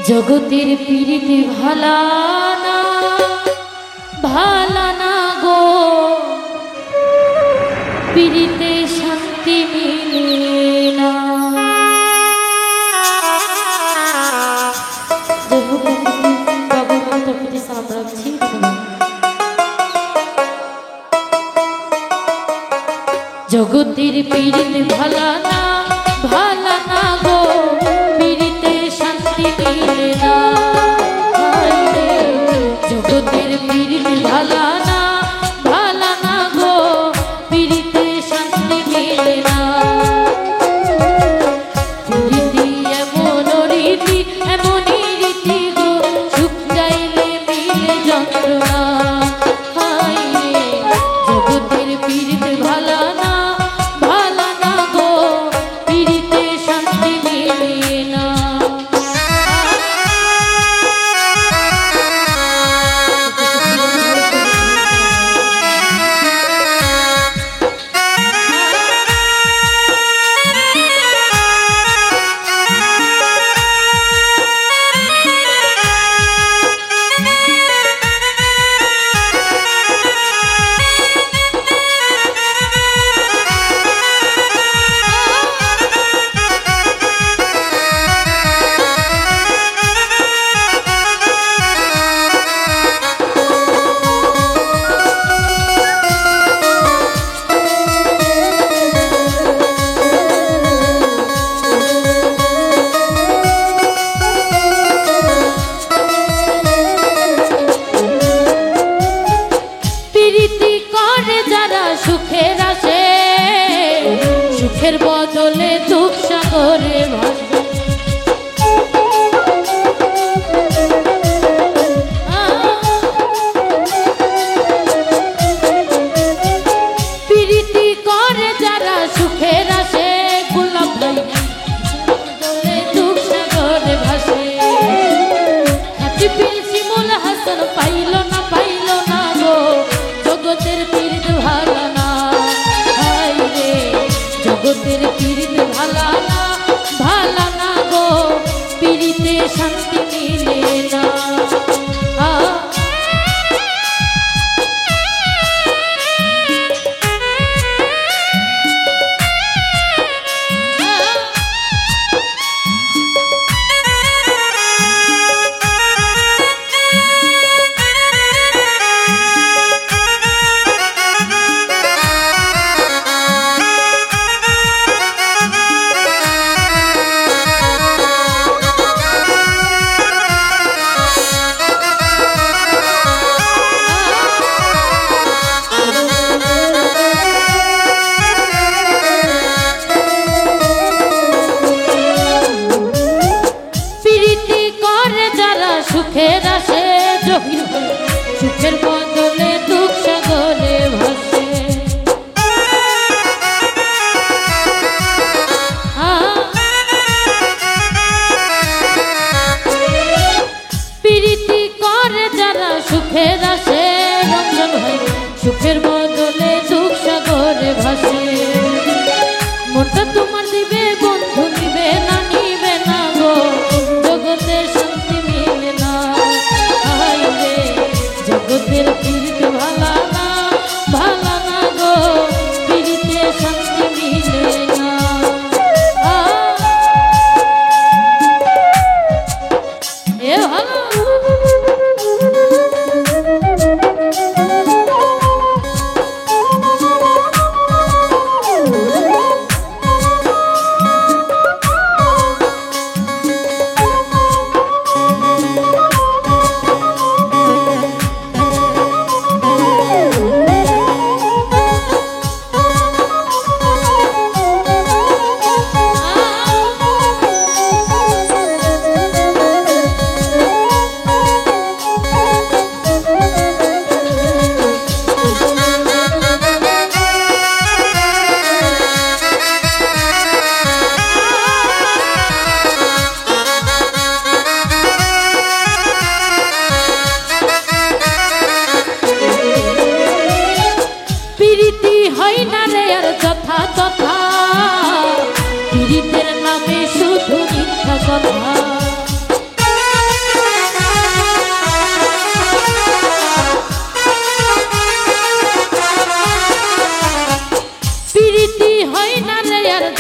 জগতের পীড়িতে ভালা না, ভালা না গো, পীড়িতে শান্তি মিলে না। জগতের পীড়িতে ভালা না, ভালা না গো, পীড়িতে শান্তি মিলে না। জগতের পীড়িতে ভালা না, ভালা না গো, পীড়িতে শান্তি মিলে না। পীড়িতি এমন রীতি, এমনই রীতি গো, সুখ চাইলে মিলে যন্ত্রণা। জগতের পীড়িতে ভালা না, ভালা না গো, পীড়িতে শান্তি মিলে না। সুখের আসে, সুখের বদলে দুঃখ সাগরে ভাসে। প্রীতি করে যারা সুখের আসে, গোলাপ ভাই বদলে দুঃখ সাগরে ভাসে। হাতি পিল শিমুল হাসান পাইল না, পাইল না গো, জগতের পীড়িত ভালা না। জগতের পীড়িতে ভালা না, ভালা না গো, পীড়িতে শান্তি মিলে না।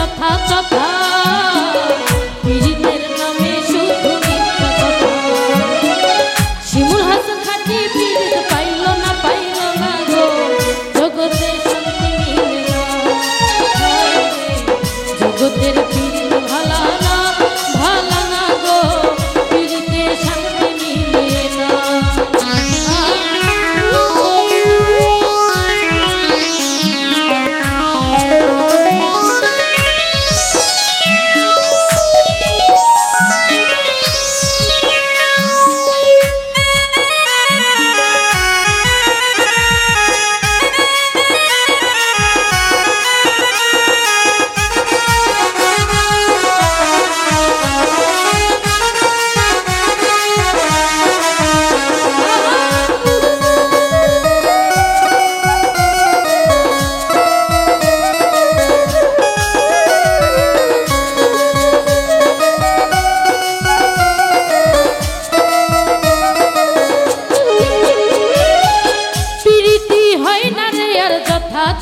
যথা তথা পীড়িতের নামে শুধু মিথ্যা কথা শিমুল হাসান খাঁটি পীড়িত পাইল না গো জগতে শান্তি মিলে না জগতের পীড়িত ভালা না গো পীড়িতে শান্তি মিলে না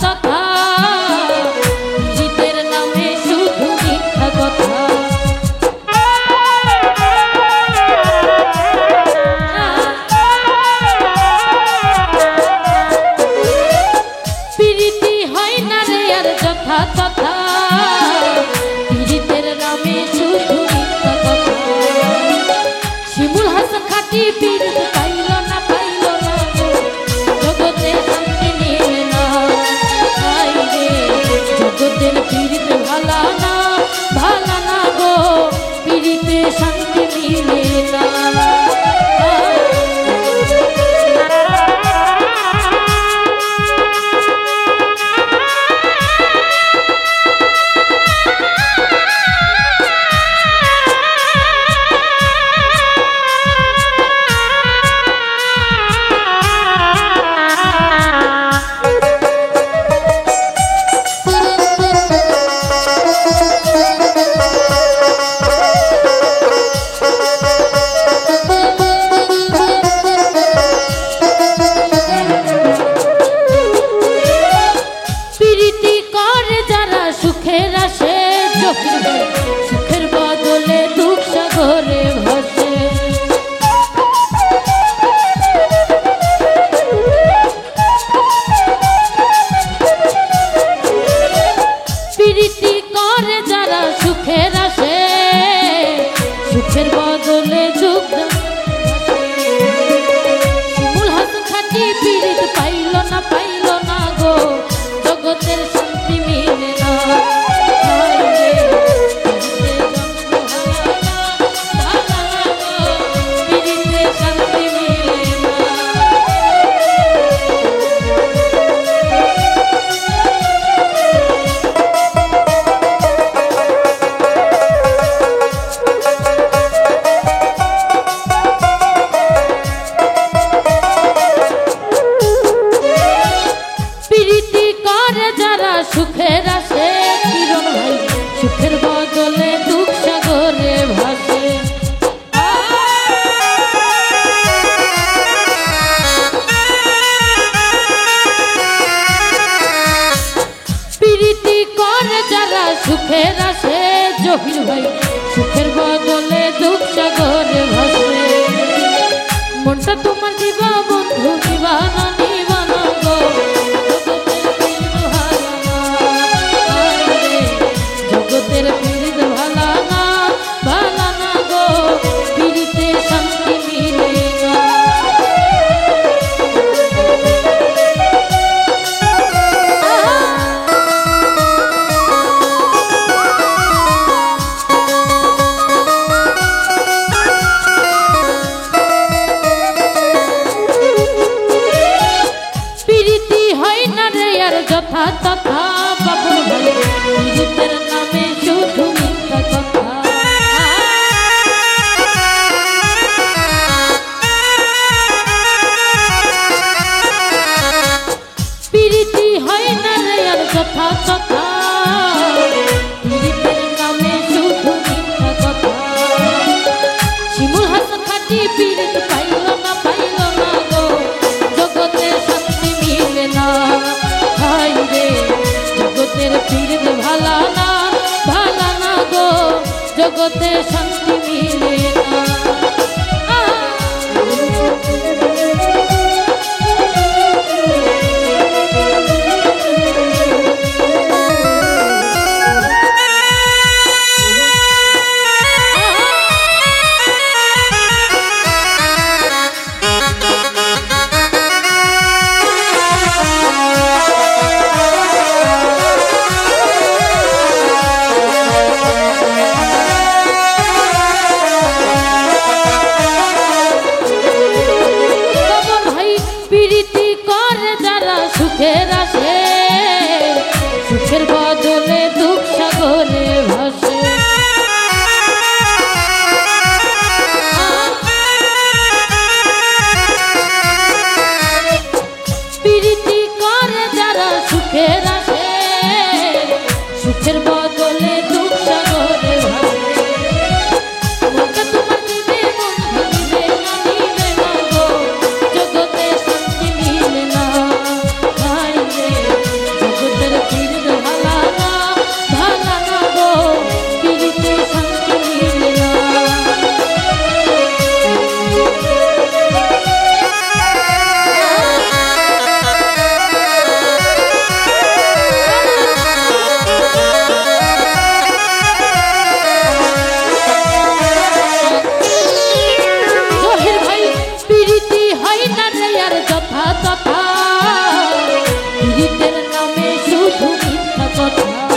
তথা পীড়িতের নামে শুধু মিথ্যা কথা পীড়িতি হয় না রে আর যথা তথা পীড়িতের নামে শুধু মিথ্যা কথা শিমুল হাসান খাঁটি পীড়িত পাইল না জগতে শান্তি মিলে না জগতের পীড়িত ভালা না গো পীড়িতে শান্তি মিলে না সুখের বদলে দুঃখ সাগরে ভাসে প্রীতি করে যারা সুখের আসে সুখের বদলে দুঃখ শিমুল হাসান খাঁটি পীড়িত পাইল না গো জগতের শান্তি মিলে না সুখের আসে কিরণ ভাই সুখের বদলে দুঃখ সাগরে ভাসে প্রীতি করে যারা সুখের আসে জহির ভাই সুখের বদলে দুঃখ সাগরে ভাসে মনটা তোমার দিবা বন্ধু দিবা না গো জগতের পীড়িত ভালা না গো পীড়িতে শান্তি মিলে না প্রীতি হয় না রে আর যথা তথা বাবুর ভাই পীড়িতের নামে শুধু মিথ্যা কথা প্রীতি হয় না রে আর যথা তথা পীড়িতের নামে শুধু মিথ্যা কথা শিমুল হাসান খাঁটি পীড়িত পাইল না গো জগতে শান্তি মিলে না হায় রে জগতের পীড়িত ভালা না জগতে শান্তি মিলে না। সুখের আসে সুখের বদলে দুঃখ সাগরে ভাসে। প্রীতি করে যারা সুখের আসে সুখের বদলে দুঃখ সাগরে ভাসে। মনটা তোমার দিবে বন্ধু দিবে না দিবে না গো জগতে শান্তি মিলে না। যথা প্রীতির নামে শুধু মিথ্যা কথা।